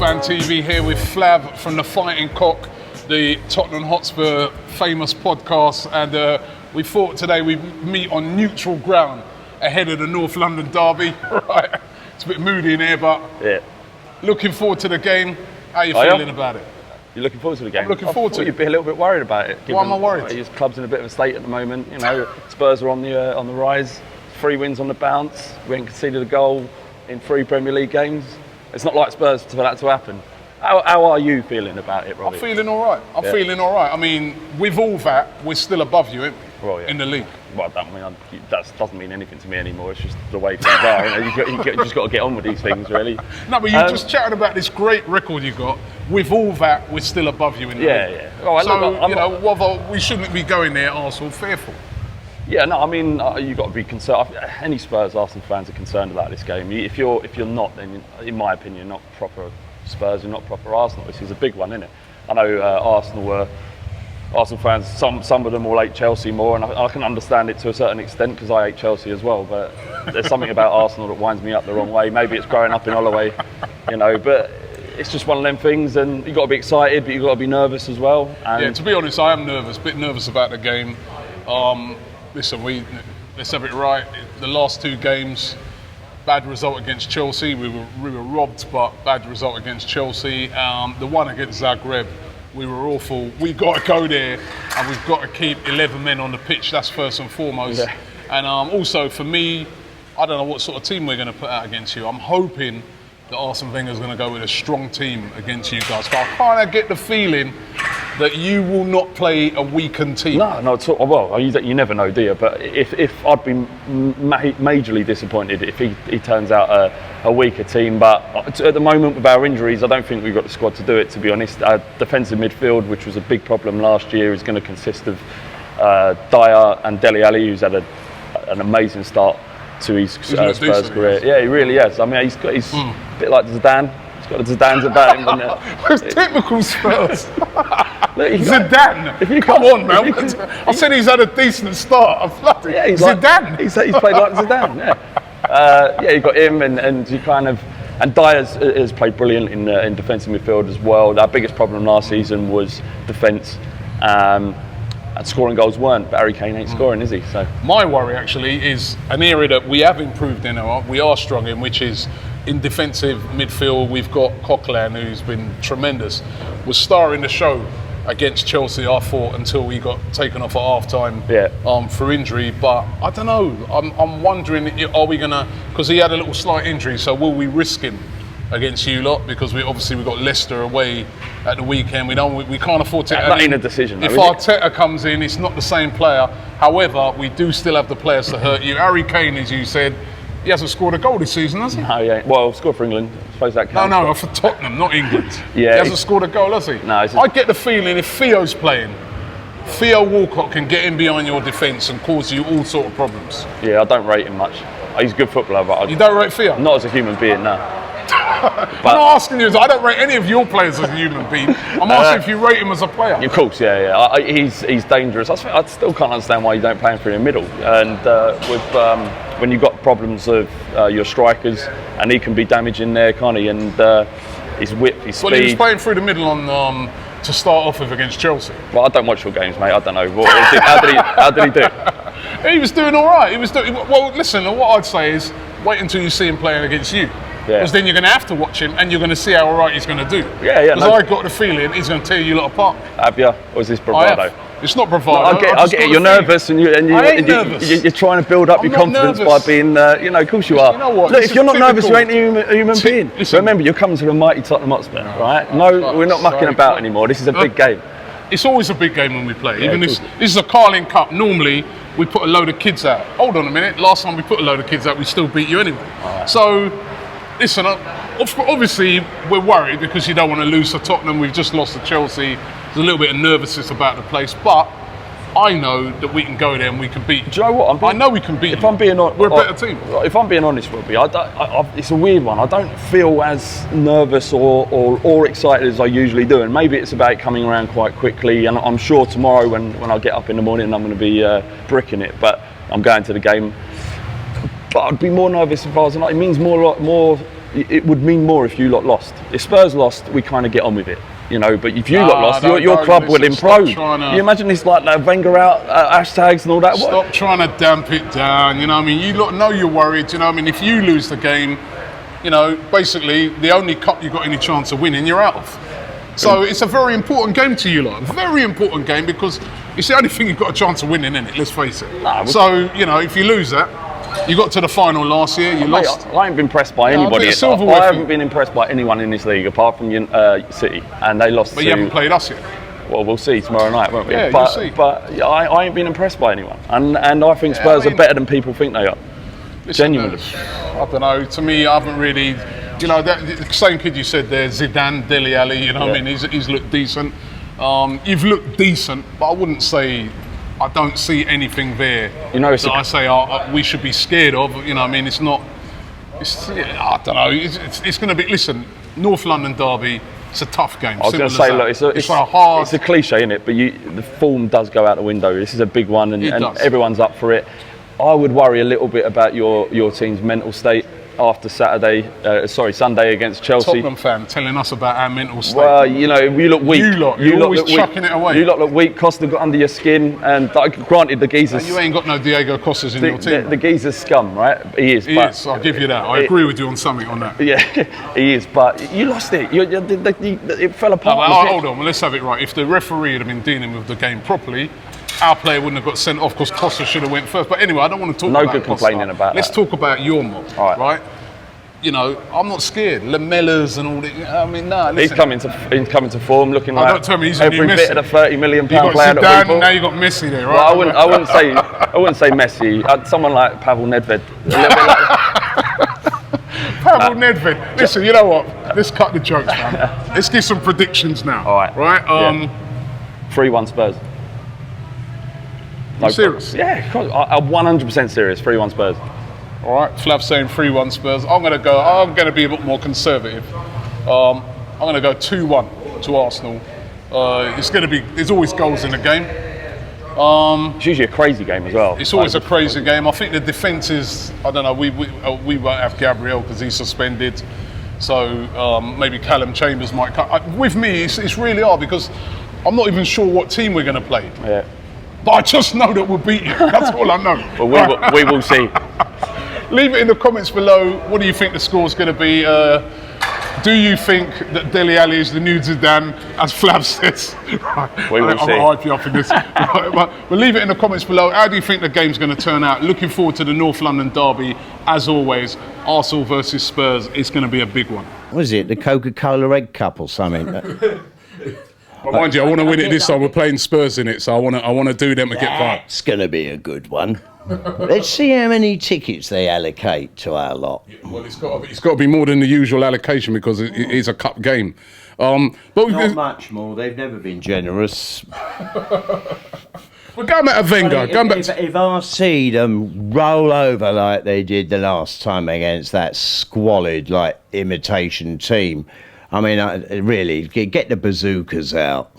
Fan TV here with Flav from the Fighting Cock, the Tottenham Hotspur famous podcast, and we thought today we'd meet on neutral ground ahead of the North London derby. Right, it's a bit moody in here, but yeah, looking forward to the game. How are you feeling about it? You're looking forward to the game? I'm looking forward to it. You'd be a little bit worried about it. Why am I worried? His club's in a bit of a state at the moment. You know, Spurs are on the rise. 3 wins on the bounce. We haven't conceded a goal in 3 Premier League games. It's not like Spurs for that to happen. How are you feeling about it, Robbie? I'm feeling all right. I'm feeling all right. I mean, with all that, we're still above you, aren't we? Well, yeah. In the league. Well, that doesn't mean anything to me anymore. It's just the way things are. You know, you just got to get on with these things, really. No, but you just chatted about this great record you got. With all that, we're still above you in the league. Yeah. Well, so, we shouldn't be going there, Arsenal, fearful. Yeah, no, I mean, you've got to be concerned. Any Spurs Arsenal fans are concerned about this game. If you're not, then in my opinion, you're not proper Spurs, you're not proper Arsenal. This is a big one, isn't it? I know Arsenal fans, some of them will hate Chelsea more, and I can understand it to a certain extent because I hate Chelsea as well. But there's something about Arsenal that winds me up the wrong way. Maybe it's growing up in Holloway, you know, but it's just one of them things, and you've got to be excited, but you've got to be nervous as well. And yeah, to be honest, I am nervous, a bit nervous about the game. Listen, let's have it right. The last 2 games, bad result against Chelsea. We were robbed, but bad result against Chelsea. The one against Zagreb, we were awful. We've got to go there, and we've got to keep 11 men on the pitch. That's first and foremost. Yeah. And also for me, I don't know what sort of team we're going to put out against you. I'm hoping that Arsene Wenger's going to go with a strong team against you guys. But I kind of get the feeling that you will not play a weakened team. No, at all. Well, you never know, do you? But if I'd be majorly disappointed if he turns out a weaker team. But at the moment, with our injuries, I don't think we've got the squad to do it, to be honest. Our defensive midfield, which was a big problem last year, is going to consist of Dyer and Dele Alli, who's had an amazing start to his Spurs career. Yeah, he really has. I mean, he's a bit like Zidane. He's got the Zidanes about him. It's typical Spurs. Look, Zidane. If you come on, man. I said he's had a decent start. I'm flooded. Yeah, Zidane. He's played like Zidane. Yeah. You got him, and you kind of. And Dyer has played brilliant in defensive midfield as well. Our biggest problem last season was defence. And scoring goals weren't, but Harry Kane ain't scoring, is he? So my worry actually is an area that we have improved in, we are strong in, which is in defensive midfield. We've got Coquelin, who's been tremendous, was starring the show against Chelsea, I thought, until he got taken off at half-time for injury. But I don't know, I'm wondering, are we gonna, because he had a little slight injury, so will we risk him against you lot? Because we've got Leicester away at the weekend. We can't afford to. That ain't a decision. If Arteta comes in, it's not the same player. However, we do still have the players to hurt you. Harry Kane, as you said, he hasn't scored a goal this season, has he? No, he ain't. Well, scored for England. I suppose that counts. No, for Tottenham, not England. Yeah, he hasn't scored a goal, has he? No. I get the feeling if Theo's playing, Theo Walcott can get in behind your defence and cause you all sort of problems. Yeah, I don't rate him much. He's a good footballer, but you don't rate Theo? Not as a human being, no. I'm not asking you. I don't rate any of your players as a human being. I'm asking if you rate him as a player. Of course, yeah. He's dangerous. I still can't understand why you don't play him through the middle. And when you've got problems of your strikers, and he can be damaging there, can't he? And his whip, his speed. Well, he was playing through the middle on to start off with against Chelsea. Well, I don't watch your games, mate. I don't know. How did he do? He was doing all right. Well, listen. What I'd say is wait until you see him playing against you. Because then you're going to have to watch him and you're going to see how all right he's going to do. Yeah. Because I got the feeling he's going to tear you lot apart. Have you? Or is this bravado? It's not bravado. No, I get it. You're nervous and you're trying to build up your confidence by being, of course you are. You know what? Look, if you're not nervous, you ain't a human being. Listen, remember, you're coming to the mighty Tottenham Hotspur, right? No, we're not mucking about anymore. This is a big game. It's always a big game when we play. Even this is a Carling Cup. Normally, we put a load of kids out. Hold on a minute. Last time we put a load of kids out, we still beat you anyway. Right. So, listen, obviously we're worried because you don't want to lose to Tottenham. We've just lost to Chelsea. There's a little bit of nervousness about the place, but I know that we can go there and we can beat. Do you know what? I know we can beat. If I'm being honest, we're a better team. If I'm being honest, Robbie, it's a weird one. I don't feel as nervous or excited as I usually do, and maybe it's about coming around quite quickly. And I'm sure tomorrow, when I get up in the morning, I'm going to be bricking it. But I'm going to the game. But I'd be more nervous if I was not. It means more it would mean more if you lot lost. If Spurs lost, we kind of get on with it, you know. But if you lot lost, your club will implode. You imagine this like Wenger out hashtags and all that. Stop trying to damp it down. You know what I mean? You lot know you're worried. You know what I mean? If you lose the game, you know, basically the only cup you got any chance of winning, you're out of. So it's a very important game to you lot. Very important game because it's the only thing you've got a chance of winning, isn't it? Let's face it. So, you know, if you lose that, you got to the final last year, you lost. I ain't been impressed by anybody. I haven't been impressed by anyone in this league apart from City, and they lost. But you haven't played us yet. Well, we'll see tomorrow night, won't we? Yeah, but, you'll see. But I ain't been impressed by anyone, and I think Spurs are better than people think they are. Genuinely. I don't know. To me, I haven't really. You know, the same kid you said there, Zidane, Dele Alli. You know what I mean? He's looked decent. You've looked decent, but I wouldn't say. I don't see anything there that I say we should be scared of. You know, I mean, it's not. I don't know. It's going to be. Listen, North London derby. It's a tough game. I was going to say, look, it's a cliche, isn't it? But the form does go out the window. This is a big one, and everyone's up for it. I would worry a little bit about your team's mental state after Sunday against Chelsea. Tottenham fan telling us about our mental state. Well, you know, you look weak. You're always chucking it away. You look weak. Costa got under your skin, and granted, the geezer's... You ain't got no Diego Costas in your team. The geezer's scum, right? He is. I'll give you that. I agree with you on something on that. Yeah, he is. But you lost it. It fell apart. Hold on. Well, let's have it right. If the referee had been dealing with the game properly, our player wouldn't have got sent off because Costa should have went first. But anyway, I don't want to talk about No good complaining about that. Let's talk about your mob, right? You know, I'm not scared. Lamelas and all that. I mean, no. He's coming to form, looking like don't tell me he's every bit of the £30 million player. You got Zidane, now you got Messi there, right? Well, I wouldn't say Messi. Someone like Pavel Nedved. A little bit like Pavel Nedved. Listen, you know what? Let's cut the jokes, man. Let's give some predictions now. All right. Right? 3-1 Spurs. You serious? Yeah, I'm 100% serious. 3-1 Spurs. All right, Flav saying 3-1 Spurs. I'm going to be a bit more conservative. I'm going to go 2-1 to Arsenal. There's always goals in the game. It's usually a crazy game as well. It's always a crazy game. I think the defence is, I don't know, we won't have Gabriel because he's suspended. So maybe Callum Chambers might cut. With me, it's really hard because I'm not even sure what team we're going to play. Yeah. But I just know that we'll beat you. That's all I know. Well, we will see. Leave it in the comments below. What do you think the score's going to be? Do you think that Dele Alli is the new Zidane, as Flav says? Right. We will see. I'm going to hype you up in this. But leave it in the comments below. How do you think the game's going to turn out? Looking forward to the North London derby. As always, Arsenal versus Spurs. It's going to be a big one. What is it? The Coca-Cola Egg Cup or something? But mind you, I want to win it this time. We're playing Spurs in it, so I want to do them to get by. It's going to be a good one. Let's see how many tickets they allocate to our lot. Well, it's got to be more than the usual allocation because it is a cup game. But Not much more. They've never been generous. We're going back to Wenger. If I see them roll over like they did the last time against that squalid, imitation team, I mean, really, get the bazookas out.